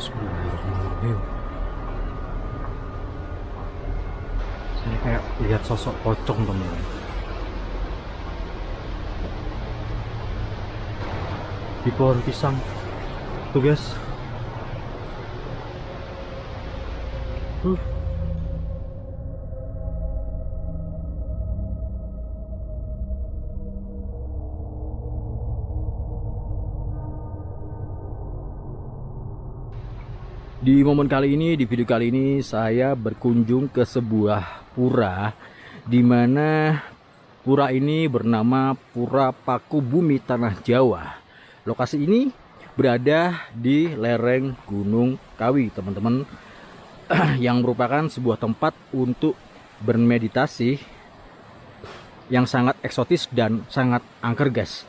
Bismillahirrahmanirrahim. Saya kayak lihat sosok pocong teman-teman. Di pohon pisang tuh guys. Di momen kali ini, di video kali ini saya berkunjung ke sebuah pura, di mana pura ini bernama Pura Pakubumi Tanah Jawa. Lokasi ini berada di lereng Gunung Kawi, teman-teman, yang merupakan sebuah tempat untuk bermeditasi yang sangat eksotis dan sangat angker, guys.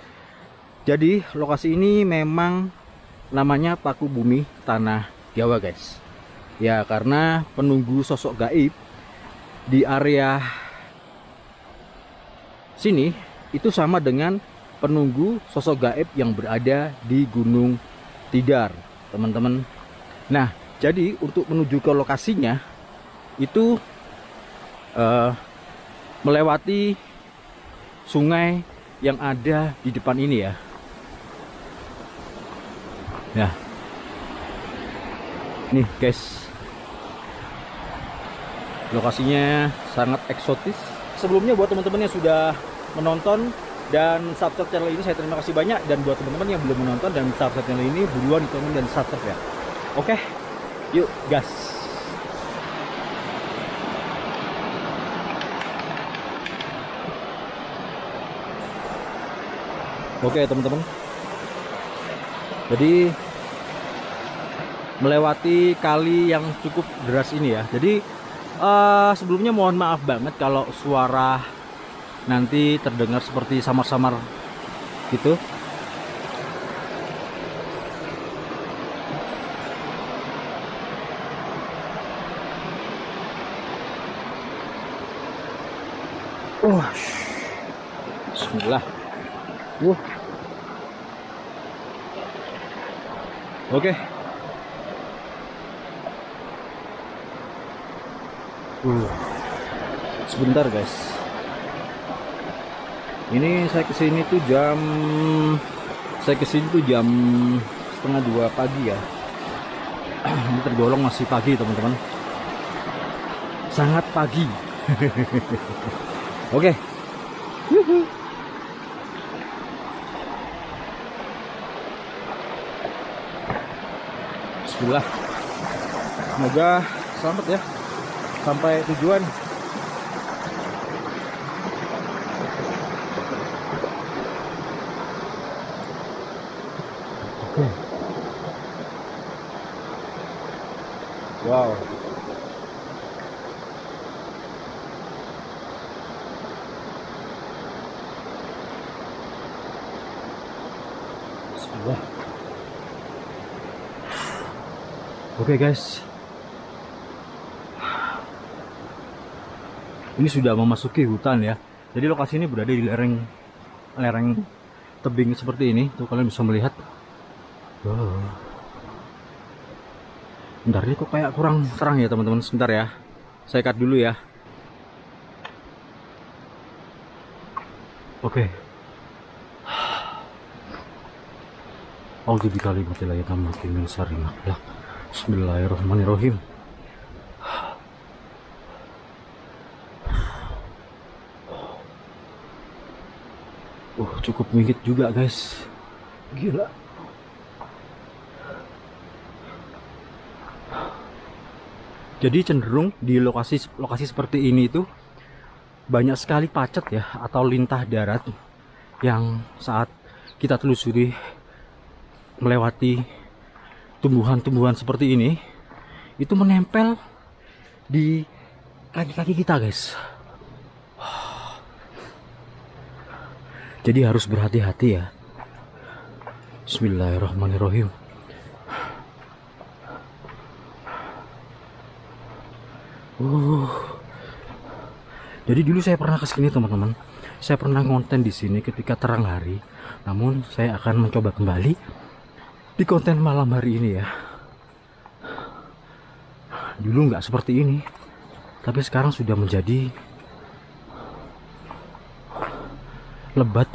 Jadi lokasi ini memang namanya Pakubumi Tanah Jawa, guys. Ya, karena penunggu sosok gaib di area sini itu sama dengan penunggu sosok gaib yang berada di Gunung Tidar, teman-teman. Nah, jadi untuk menuju ke lokasinya itu melewati sungai yang ada di depan ini ya. Nah, nih guys, lokasinya sangat eksotis. Sebelumnya buat teman-teman yang sudah menonton dan subscribe channel ini, saya terima kasih banyak. Dan buat teman-teman yang belum menonton dan subscribe channel ini, buruan ditonton dan subscribe ya. Oke, yuk gas. Oke teman-teman, jadi melewati kali yang cukup deras ini ya. Jadi sebelumnya mohon maaf banget kalau suara nanti terdengar seperti samar-samar gitu. Bismillah. Oke. Sebentar guys, ini saya kesini tuh jam 1:30 pagi ya. Ini tergolong masih pagi teman-teman, sangat pagi. Oke. Bismillah, semoga selamat ya sampai tujuan. Wow. Bismillah. Oke guys, ini sudah memasuki hutan ya. Jadi lokasi ini berada di lereng tebing seperti ini. Tuh kalian bisa melihat. Bentar, ini kok kayak kurang terang ya teman-teman. Sebentar ya, saya cut dulu ya. Oke. Bismillahirrahmanirrahim. Cukup mingit juga guys, gila. Jadi cenderung di lokasi seperti ini itu banyak sekali pacet ya, atau lintah darat yang saat kita telusuri melewati tumbuhan-tumbuhan seperti ini itu menempel di kaki-kaki kita guys. Jadi harus berhati-hati ya. Bismillahirrahmanirrahim. Jadi dulu saya pernah ke sini teman-teman. Saya pernah konten di sini ketika terang hari. Namun saya akan mencoba kembali di konten malam hari ini ya. Dulu nggak seperti ini, tapi sekarang sudah menjadi lebat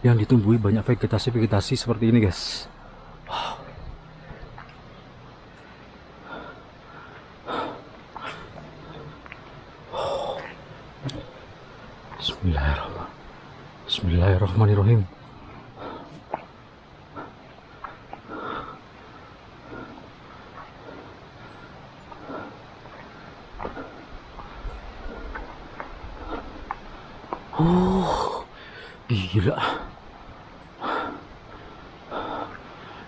yang ditumbuhi banyak vegetasi-vegetasi seperti ini, guys. Bismillahirrahmanirrahim. Gila.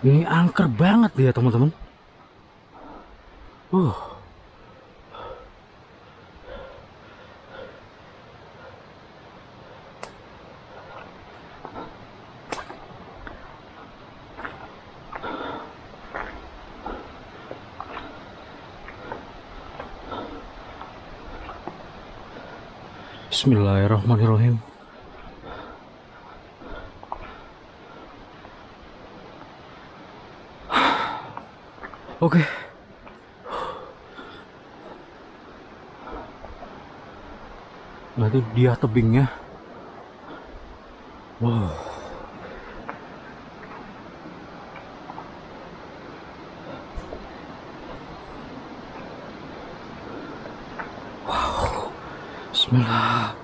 Ini angker banget ya, teman-teman. Bismillahirrahmanirrahim. Oke. Nah, itu dia tebingnya. Wow. Wow. Bismillah.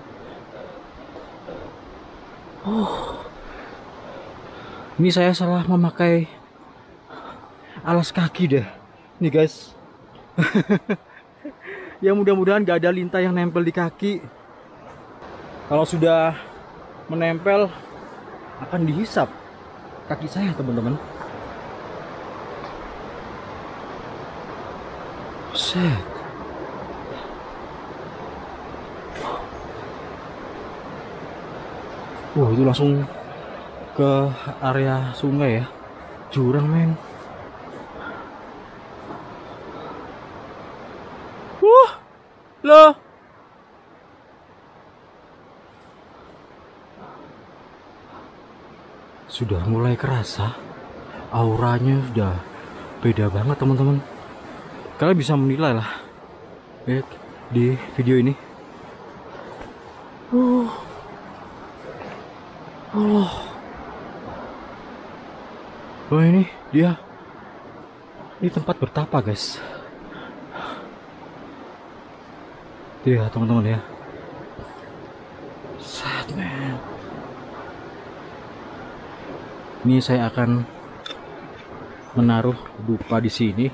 Ini saya salah memakai alas kaki deh. Nih, guys. Ya, mudah-mudahan gak ada lintah yang nempel di kaki. Kalau sudah menempel akan dihisap kaki saya, teman-teman. Set. Itu langsung ke area sungai ya. Jurang, men. Loh. Sudah mulai kerasa auranya, sudah beda banget, teman-teman. Kalian bisa menilai lah, lihat di video ini. Allah. Ini dia. Ini tempat bertapa, guys. Ya, teman-teman ya. Sad, man. Ini saya akan menaruh dupa di sini.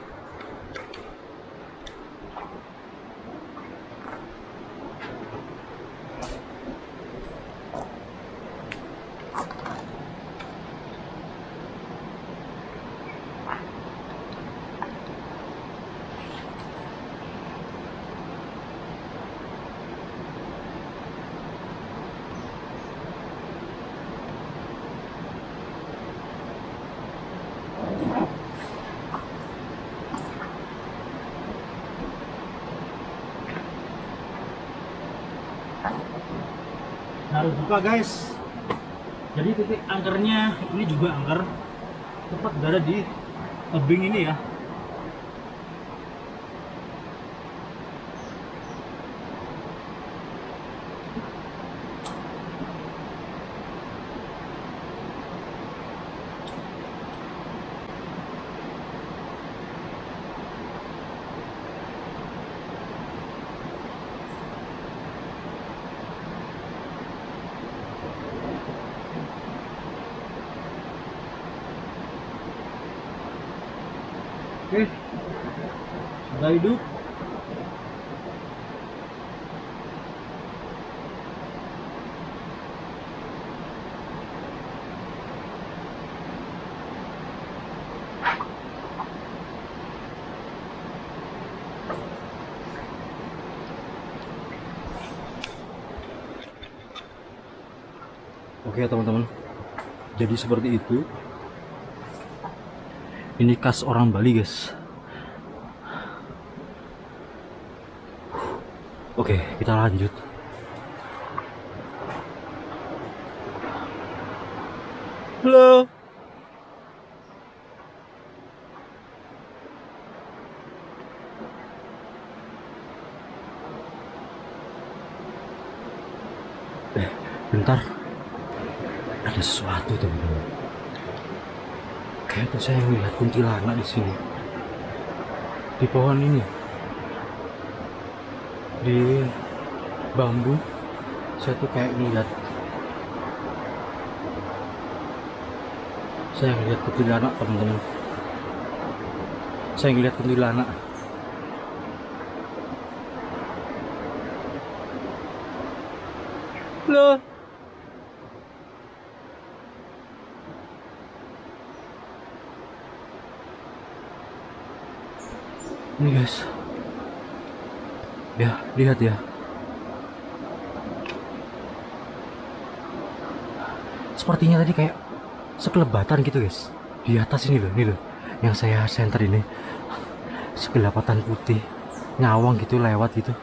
Naruh buka, guys. Jadi titik angkernya ini juga angker, tepat berada di tebing ini ya. Oke, sudah hidup. Oke, teman-teman, jadi seperti itu. Ini khas orang Bali, guys. Oke, kita lanjut. Halo. Bentar, ada sesuatu teman-teman. Kayak tuh saya melihat kuntilanak di sini, di pohon ini, di bambu. Saya tuh kayak melihat, saya melihat kuntilanak teman-teman. Saya melihat kuntilanak. Loh, ini guys, ya lihat ya, sepertinya tadi kayak sekelebatan gitu guys, di atas ini loh, yang saya center ini, sekelebatan putih ngawang gitu lewat gitu.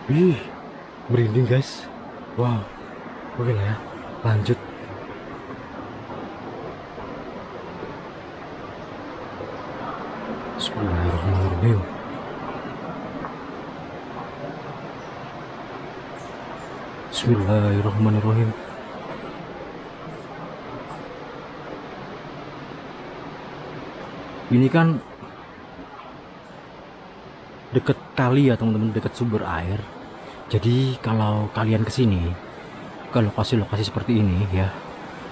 Ih, merinding guys. Wow, oke lah ya, lanjut. Bismillahirrahmanirrahim. Bismillahirrahmanirrahim. Ini kan deket kali ya teman-teman, deket sumber air. Jadi kalau kalian kesini ke lokasi-lokasi seperti ini ya,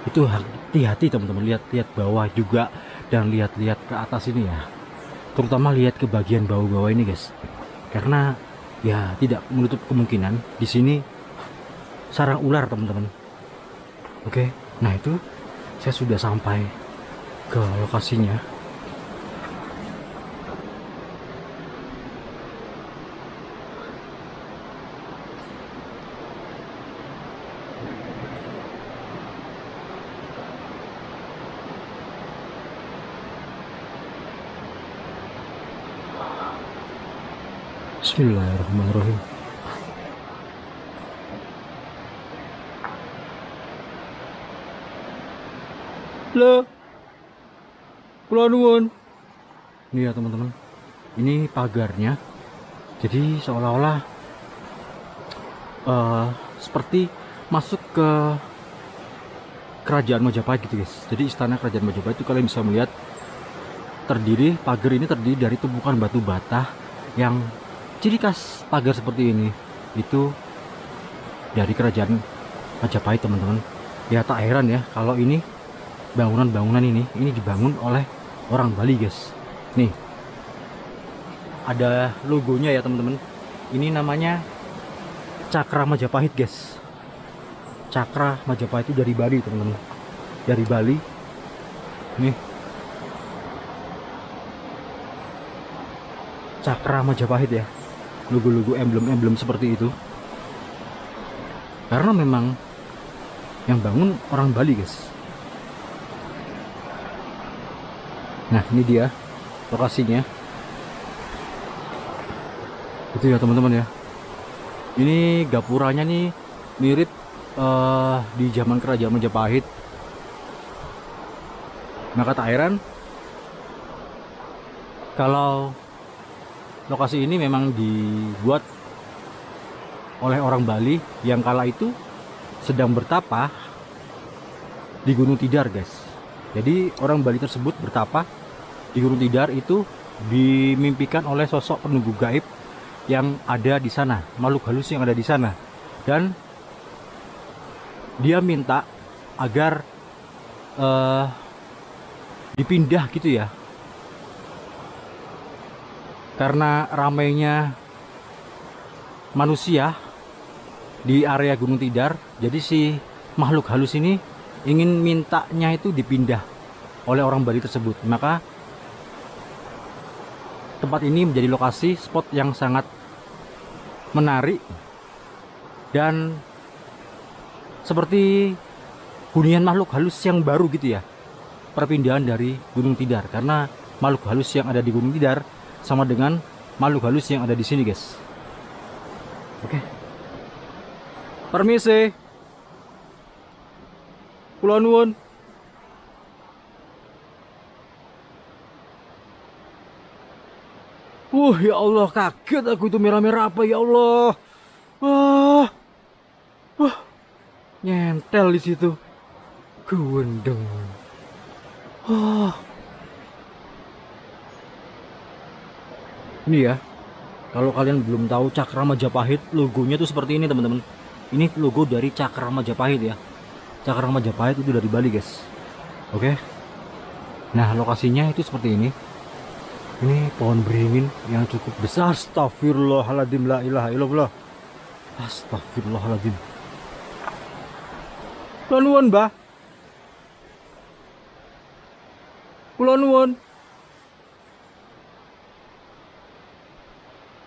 itu hati-hati teman-teman, lihat-lihat bawah juga dan lihat-lihat ke atas ini ya. Terutama lihat ke bagian bawah-bawah ini guys, karena ya tidak menutup kemungkinan di sini sarang ular teman-teman. Oke, nah itu saya sudah sampai ke lokasinya. Bismillahirrahmanirrahim. Loh, kula nuwun. Ini ya teman-teman, ini pagarnya. Jadi seolah-olah seperti masuk ke kerajaan Majapahit gitu guys. Jadi istana kerajaan Majapahit itu kalian bisa melihat pagar ini terdiri dari tumpukan batu bata yang ciri khas pagar seperti ini itu dari kerajaan Majapahit teman-teman. Ya tak heran ya kalau ini bangunan-bangunan ini dibangun oleh orang Bali guys. Nih ada logonya ya teman-teman. Ini namanya Cakra Majapahit guys. Cakra Majapahit itu dari Bali teman-teman, dari Bali. Nih Cakra Majapahit ya, logo-logo, emblem-emblem seperti itu, karena memang yang bangun orang Bali guys. Nah ini dia lokasinya, itu ya teman-teman ya. Ini gapuranya nih mirip di zaman kerajaan Majapahit. Maka tak heran kalau lokasi ini memang dibuat oleh orang Bali yang kala itu sedang bertapa di Gunung Tidar guys. Jadi orang Bali tersebut bertapa di Gunung Tidar itu dimimpikan oleh sosok penunggu gaib yang ada di sana, makhluk halus yang ada di sana, dan dia minta agar dipindah gitu ya, karena ramainya manusia di area Gunung Tidar. Jadi si makhluk halus ini ingin mintanya itu dipindah oleh orang Bali tersebut. Maka tempat ini menjadi lokasi spot yang sangat menarik dan seperti hunian makhluk halus yang baru gitu ya, perpindahan dari Gunung Tidar, karena makhluk halus yang ada di Gunung Tidar sama dengan makhluk halus yang ada di sini guys. Oke, permisi, kula nuwun. Ya Allah, kaget aku, itu merah-merah apa ya Allah. Wah, nyentel di situ. Gundeng. Wah. Ini ya, kalau kalian belum tahu Cakra Majapahit, logonya tuh seperti ini teman-teman. Ini logo dari Cakra Majapahit ya. Cakra Majapahit itu dari Bali guys. Oke. Nah lokasinya itu seperti ini. Ini pohon beringin yang cukup besar. Astagfirullahaladzim, la ilaha illallah. Astagfirullahaladzim. Kula nuwun, Mbah. Kula nuwun.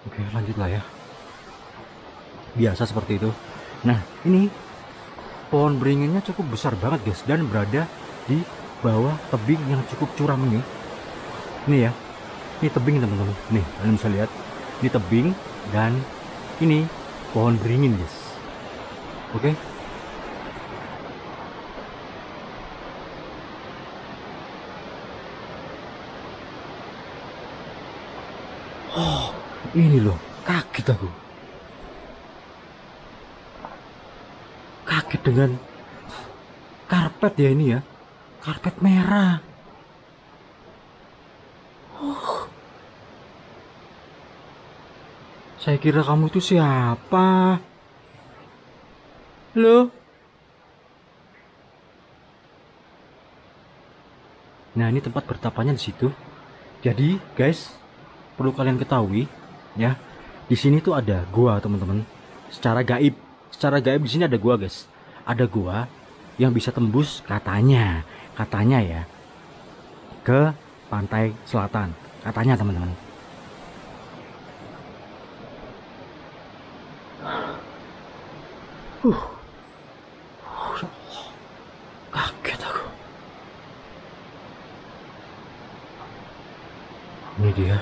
Oke, lanjutlah ya. Biasa seperti itu. Nah, ini pohon beringinnya cukup besar banget, guys, dan berada di bawah tebing yang cukup curam ini. Ini ya. Ini tebing, teman-teman. Nih, kalian bisa lihat. Ini tebing dan ini pohon beringin, guys. Oke. Oh, ini loh, kaget aku. Kaget dengan karpet ya ini ya. Karpet merah. Oh. Saya kira kamu itu siapa? Loh? Nah, ini tempat bertapanya di situ. Jadi, guys, perlu kalian ketahui ya, di sini tuh ada gua teman-teman. Secara gaib di sini ada gua guys. Ada gua yang bisa tembus katanya ya ke pantai selatan. Katanya teman-teman. Kaget aku. Ini dia.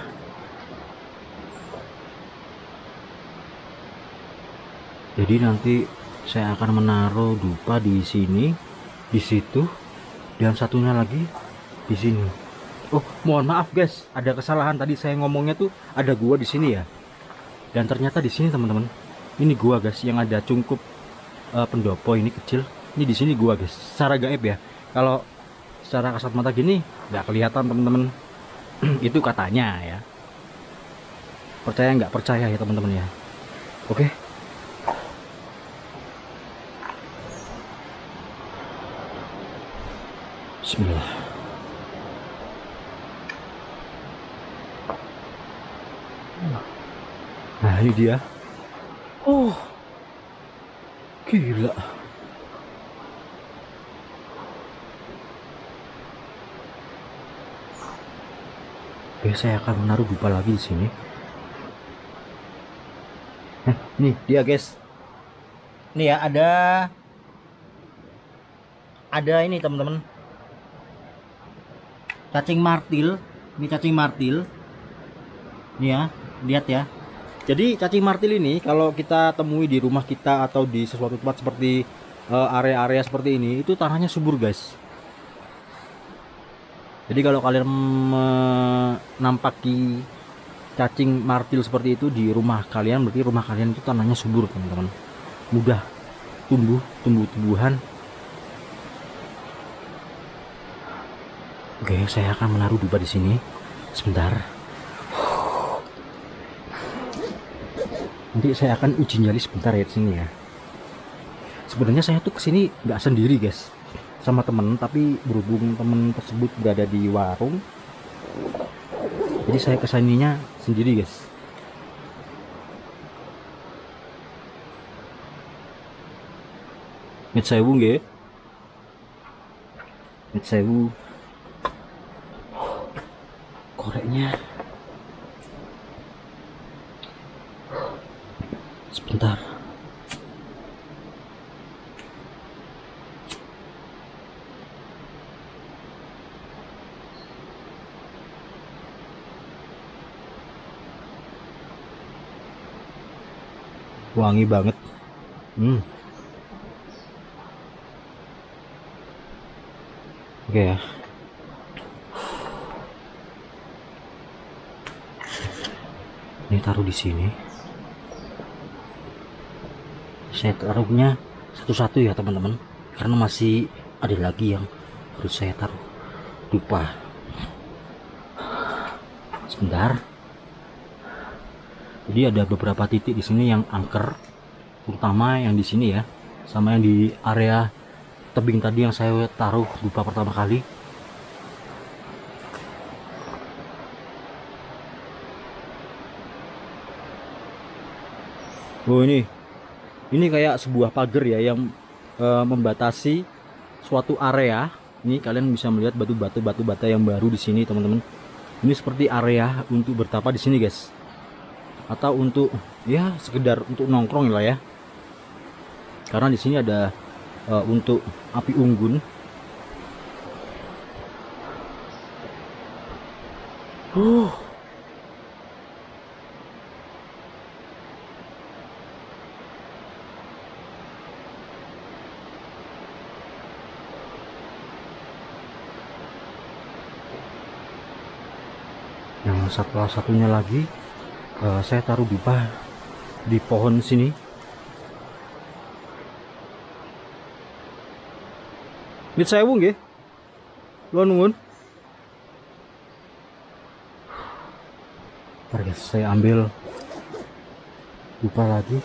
Jadi nanti saya akan menaruh dupa di sini, di situ, dan satunya lagi di sini. Oh, mohon maaf guys, ada kesalahan tadi saya ngomongnya tuh ada gua di sini ya. Dan ternyata di sini teman-teman, ini gua guys yang ada cungkup pendopo ini kecil. Ini di sini gua guys, secara gaib ya. Kalau secara kasat mata gini nggak kelihatan teman-teman. Itu katanya ya. Percaya nggak percaya ya teman-teman ya. Oke. Bismillah. Nah ini dia. Oh, gila. Oke, saya akan menaruh dupa lagi di sini. Nih dia guys. Nih ya, ada ini teman-teman. Cacing martil. Ini cacing martil. Nih ya, lihat ya. Jadi cacing martil ini kalau kita temui di rumah kita atau di sesuatu tempat seperti area-area seperti ini, itu tanahnya subur guys. Jadi kalau kalian menampaki cacing martil seperti itu di rumah kalian, berarti rumah kalian itu tanahnya subur teman-teman. Mudah tumbuh-tumbuhan. Oke, saya akan menaruh dupa di sini. Sebentar. Nanti saya akan uji nyali sebentar ya di sini ya. Sebenarnya saya tuh kesini nggak sendiri guys, sama temen, tapi berhubung temen tersebut berada di warung, jadi saya kesaninya sendiri guys. Mit sewu nggih. Mit sewu. Koreknya. Sebentar. Wangi banget. Oke ya. Ini taruh di sini. Saya taruhnya satu-satu ya teman-teman, karena masih ada lagi yang harus saya taruh. Lupa. Sebentar. Jadi ada beberapa titik di sini yang angker, terutama yang di sini ya, sama yang di area tebing tadi yang saya taruh lupa pertama kali. Oh ini kayak sebuah pagar ya yang membatasi suatu area. Ini kalian bisa melihat batu bata yang baru di sini teman-teman. Ini seperti area untuk bertapa di sini guys, atau untuk ya sekedar untuk nongkrong lah ya. Karena di sini ada untuk api unggun. Yang satunya lagi saya taruh di pohon sini. Mit saya nggih. Kula nuwun. Ntar guys, saya ambil lupa lagi.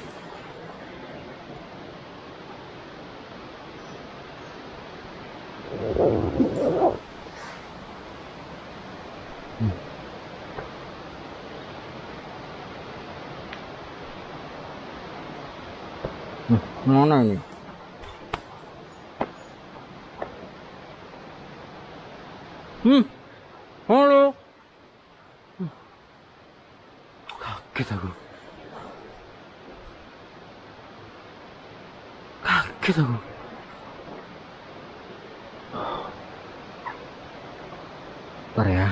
Mana ini? Halo. Kaget aku. Kaget aku. Bentar ya.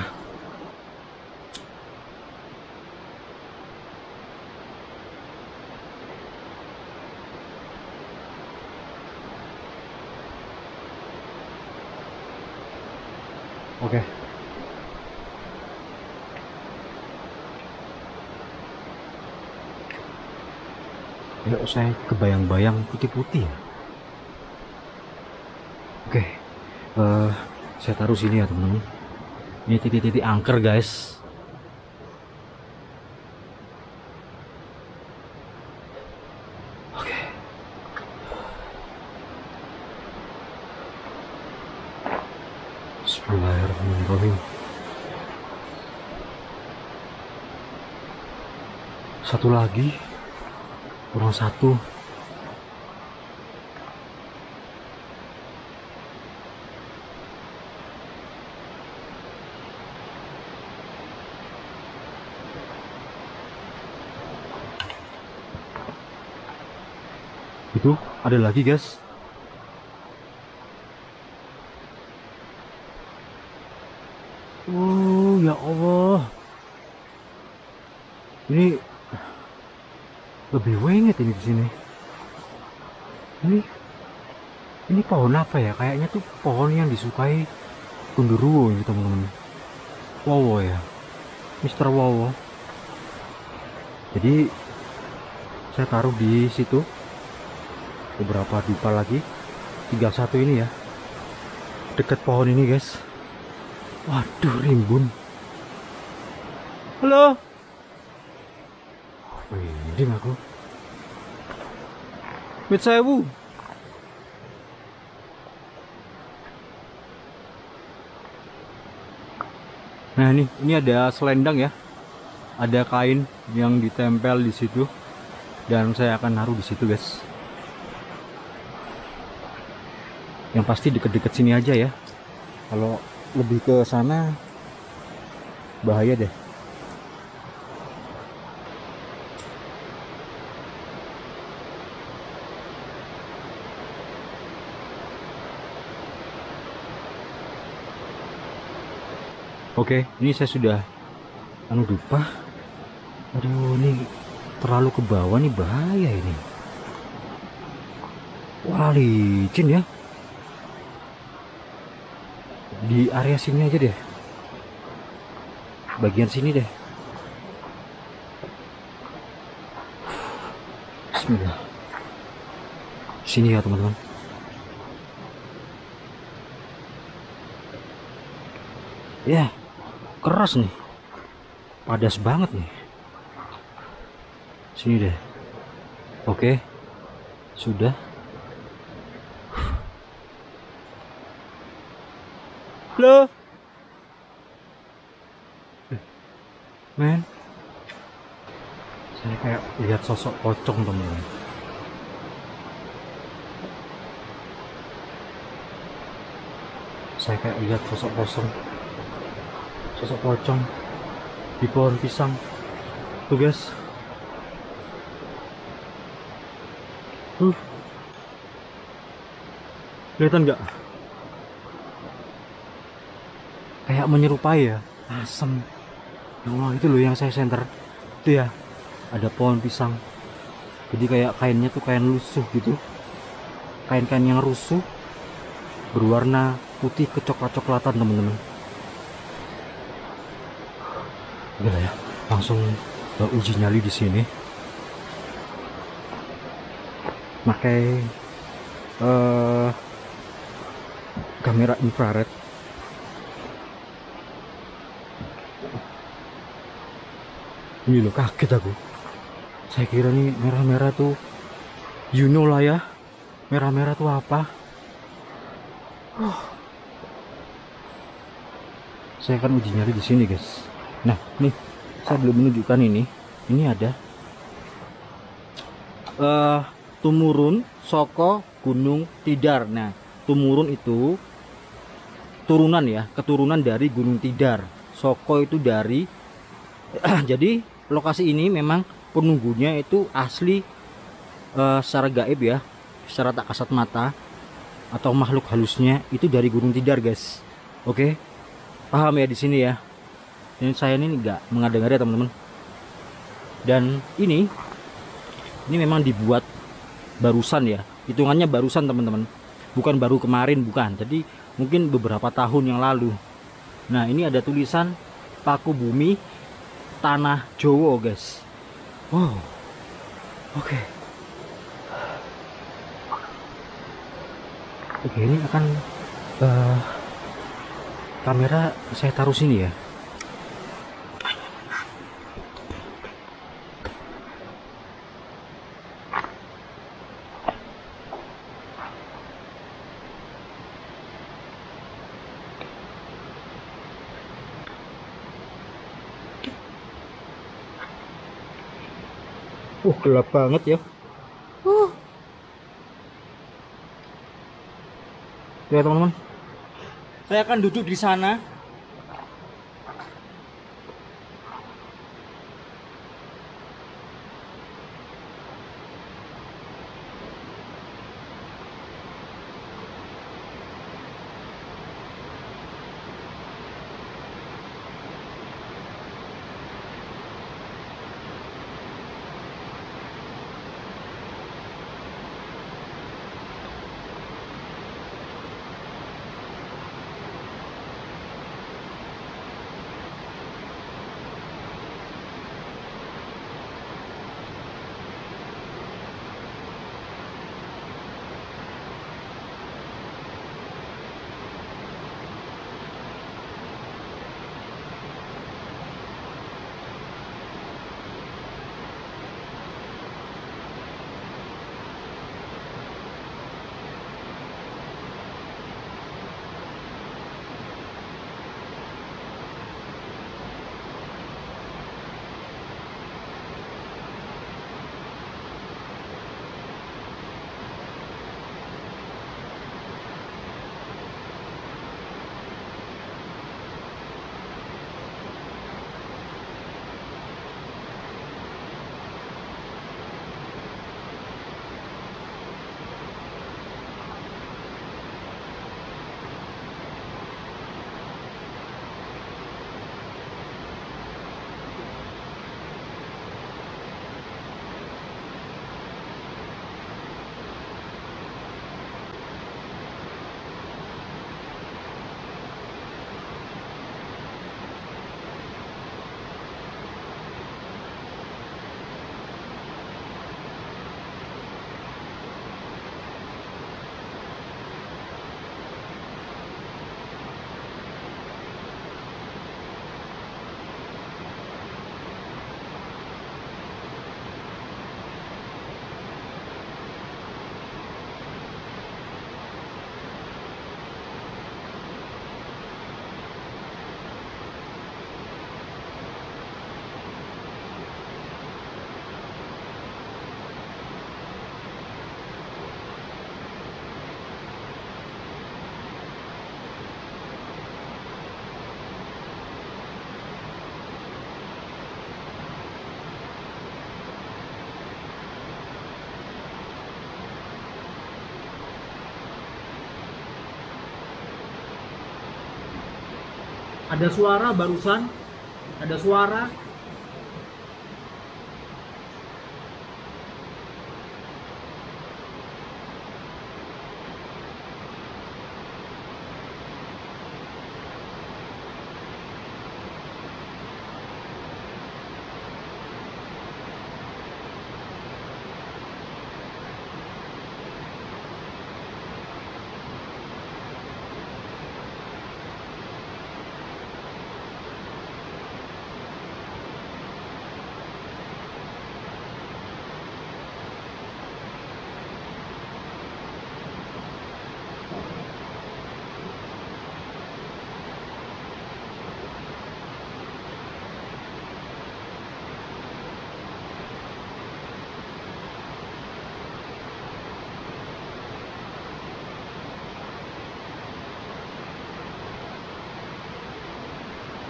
Oke. Ya, saya kebayang-bayang putih-putih ya. Oke. Saya taruh sini ya teman-teman. Ini titik-titik angker guys. Oke. Bismillahirrahmanirrahim. Satu lagi, kurang satu. Itu ada lagi guys. Oh ya Allah, ini lebih wengit ini di sini. Ini pohon apa ya? Kayaknya tuh pohon yang disukai genderuwo ini teman-teman. Wowo ya, Mr. Wowo. Jadi saya taruh di situ beberapa dupa lagi, 31 ini ya, dekat pohon ini guys. Waduh, rimbun. Halo. Ini aku. Mit sewu. Nah ini ada selendang ya. Ada kain yang ditempel di situ dan saya akan naruh di situ guys. Yang pasti deket-deket sini aja ya. Kalau lebih ke sana bahaya deh. Oke, ini saya sudah dupa. Aduh, ini terlalu ke bawah nih, bahaya ini. Wah, licin ya. Di area sini aja deh, bagian sini deh. Bismillah. Sini ya teman-teman. Ya, keras nih. Padas banget nih. Sini deh. Oke. Sudah. Loh. Men. Saya kayak lihat sosok pocong teman-teman. Saya kayak lihat sosok pocong di pohon pisang tuh guys. Kelihatan nggak? Kayak menyerupai ya, asem. Ya Allah, itu loh yang saya senter itu ya, ada pohon pisang. Jadi kayak kainnya tuh kain lusuh gitu, kain-kain yang rusuh berwarna putih kecoklat-coklatan teman-teman. Udah ya, langsung uji nyali di sini. Pakai kamera infrared. Ini loh, kaget aku. Saya kira nih merah-merah tuh, you know lah ya, merah-merah tuh apa. Saya akan uji nyali di sini guys. Nah, nih saya belum menunjukkan ini. Ini ada tumurun soko Gunung Tidar. Nah, tumurun itu turunan ya, keturunan dari Gunung Tidar. Soko itu dari jadi lokasi ini memang penunggunya itu asli secara gaib ya, secara tak kasat mata atau makhluk halusnya itu dari Gunung Tidar guys. Oke, paham ya di sini ya. Ini saya ini nggak mengada-ngada teman-teman. Dan ini memang dibuat barusan ya, hitungannya barusan teman-teman, bukan baru kemarin, bukan. Jadi mungkin beberapa tahun yang lalu. Nah, ini ada tulisan Paku Bumi Tanah Jawa guys. Wow, oke. Oke, ini akan kamera saya taruh sini ya. Gelap banget ya. Ya teman-teman, saya akan duduk di sana. Ada suara barusan, ada suara.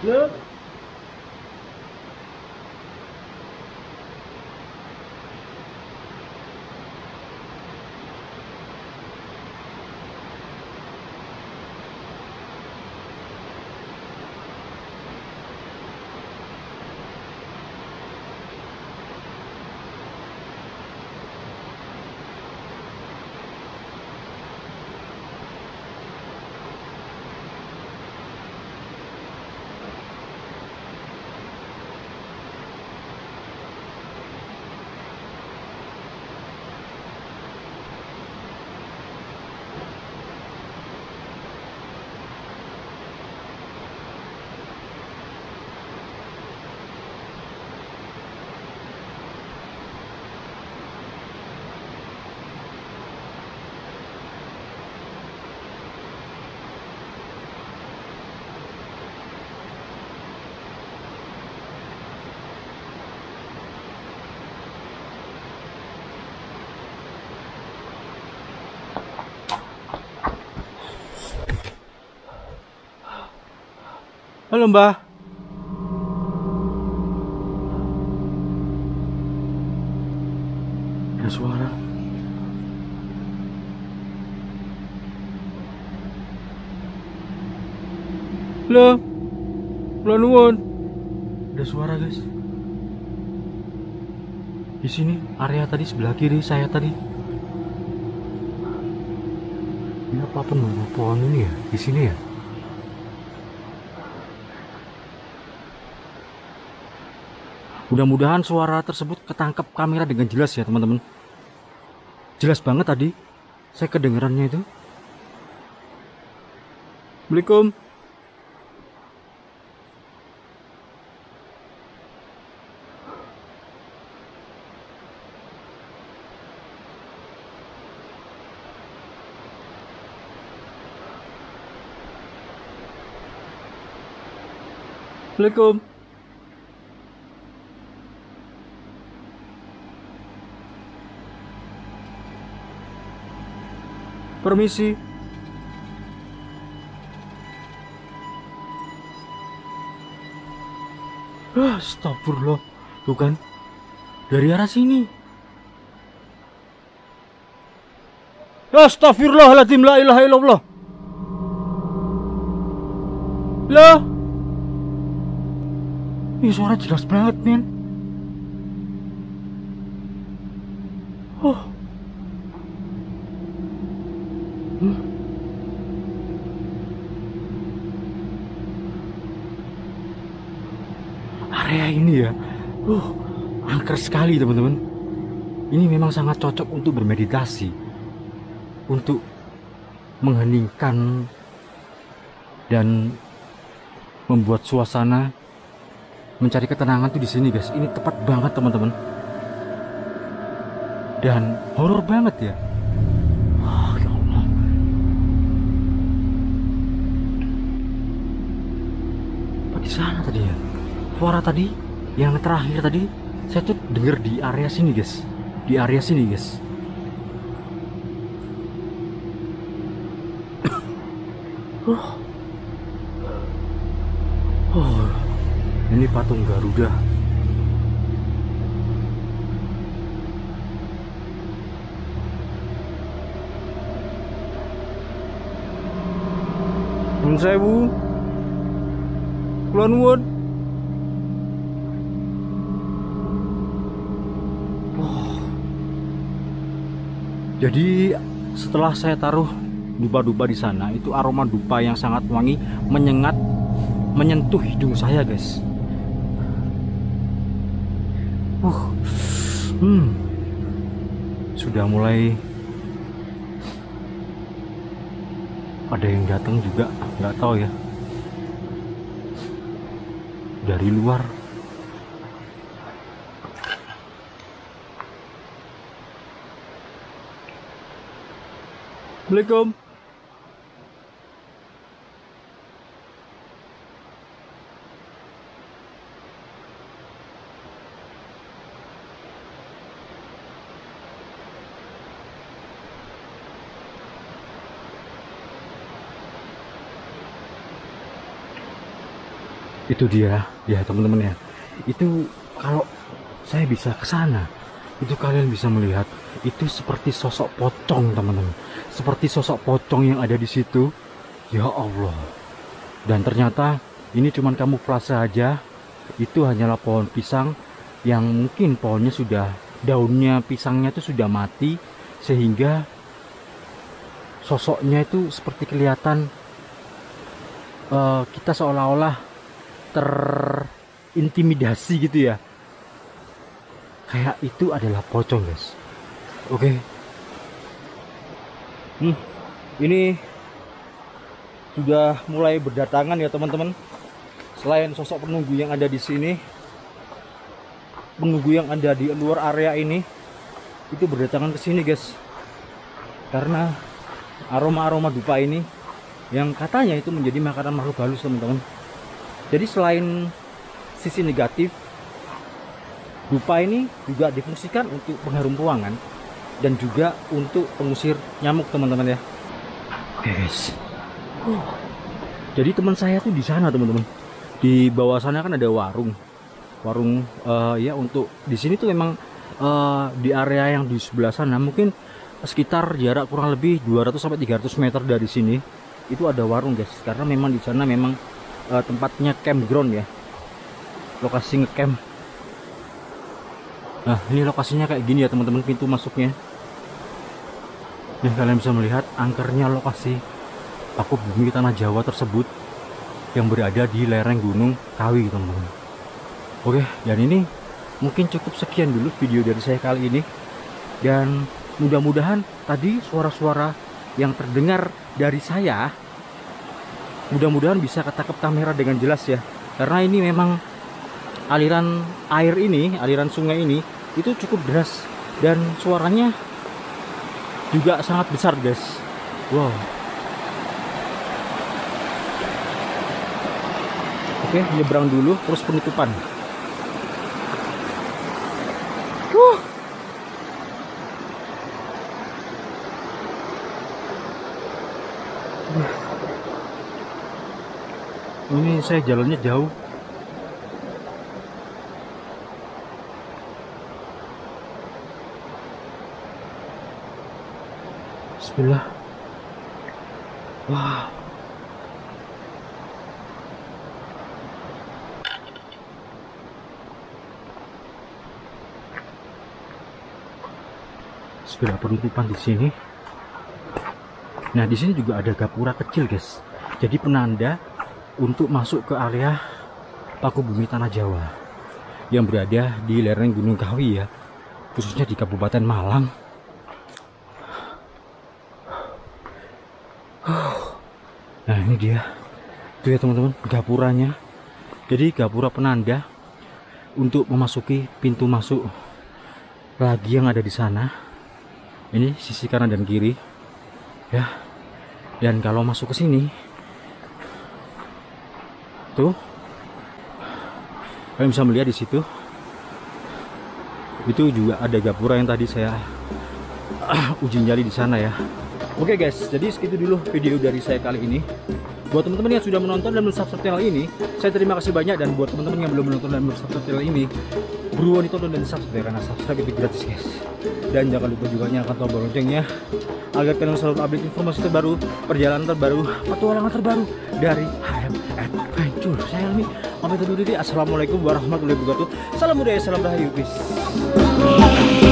Look. Halo Mbah. Ada suara. Halo. Kula nuwun. Ada suara, guys. Di sini area tadi sebelah kiri saya tadi. Ini apa penunggu pohon ini ya? Di sini ya? Mudah-mudahan suara tersebut ketangkep kamera dengan jelas ya teman-teman. Jelas banget tadi saya kedengarannya itu. Assalamualaikum. Assalamualaikum. Permisi. Astagfirullah. Tuh kan. Dari arah sini. Astagfirullahaladzim. La ilaha illallah. Lah. Ini suara jelas banget, men. Oh. Area ini ya, angker sekali teman-teman. Ini memang sangat cocok untuk bermeditasi, untuk mengheningkan dan membuat suasana mencari ketenangan tuh di sini, guys. Ini tepat banget teman-teman. Dan horor banget ya. Ya Allah. Apa di sana tadi ya? Suara tadi yang terakhir tadi saya tuh denger di area sini, guys. Di area sini, guys. Ini patung Garuda. Nun sewu. Kula nuwun. Jadi setelah saya taruh dupa-dupa di sana, itu aroma dupa yang sangat wangi menyengat, menyentuh hidung saya, guys. Sudah mulai ada yang datang juga, nggak tahu ya, dari luar. Assalamualaikum. Itu dia ya teman-teman ya. Itu kalau saya bisa ke sana, itu kalian bisa melihat itu seperti sosok pocong, teman-teman. Seperti sosok pocong yang ada di situ. Ya Allah. Dan ternyata ini cuman kamuflase aja. Itu hanyalah pohon pisang yang mungkin pohonnya sudah, daunnya pisangnya itu sudah mati, sehingga sosoknya itu seperti kelihatan kita seolah-olah terintimidasi gitu ya. Kayak itu adalah pocong, guys. Oke. Ini sudah mulai berdatangan ya teman-teman. Selain sosok penunggu yang ada di sini, penunggu yang ada di luar area ini itu berdatangan ke sini, guys. Karena aroma-aroma dupa ini yang katanya itu menjadi makanan makhluk halus, teman-teman. Jadi selain sisi negatif, dupa ini juga difungsikan untuk pengharum ruangan dan juga untuk pengusir nyamuk, teman-teman ya. Oke, guys. Jadi teman saya tuh di sana, teman-teman. Di bawah sana kan ada warung ya, untuk di sini tuh memang di area yang di sebelah sana mungkin sekitar jarak kurang lebih 200 sampai 300 meter dari sini itu ada warung, guys. Karena memang di sana memang tempatnya campground ya, lokasi ngecamp. Nah, ini lokasinya kayak gini ya teman-teman, pintu masuknya. Nih kalian bisa melihat angkernya lokasi Paku Bumi Tanah Jawa tersebut yang berada di lereng Gunung Kawi, teman-teman. Oke, dan ini mungkin cukup sekian dulu video dari saya kali ini. Dan mudah-mudahan tadi suara-suara yang terdengar dari saya, mudah-mudahan bisa ketangkep kamera dengan jelas ya. Karena ini memang aliran air ini, aliran sungai ini itu cukup deras dan suaranya juga sangat besar, guys. Wow. Oke, nyebrang dulu terus penutupan. Ini saya jalannya jauh. Bismillah. Wah. Bismillah, penutupan di sini. Nah, di sini juga ada gapura kecil, guys. Jadi penanda untuk masuk ke area Paku Bumi Tanah Jawa yang berada di lereng Gunung Kawi ya, khususnya di Kabupaten Malang. Nah, ini dia tuh ya teman-teman, gapuranya. Jadi gapura penanda untuk memasuki pintu masuk lagi yang ada di sana. Ini sisi kanan dan kiri ya. Dan kalau masuk ke sini tuh kalian bisa melihat di situ itu juga ada gapura yang tadi saya uji nyali di sana ya. Oke guys, jadi segitu dulu video dari saya kali ini. Buat teman-teman yang sudah menonton dan subscribe channel ini, saya terima kasih banyak. Dan buat teman-teman yang belum menonton dan subscribe channel ini, buruan ditonton dan subscribe karena subscribe itu gratis, guys. Dan jangan lupa juga nyalakan tombol loncengnya agar kalian selalu update informasi terbaru, perjalanan terbaru, petualangan terbaru dari HM Adventure. Saya Helmi pamit undur diri. Assalamualaikum warahmatullahi wabarakatuh. Salam budaya, salam rahayu, guys.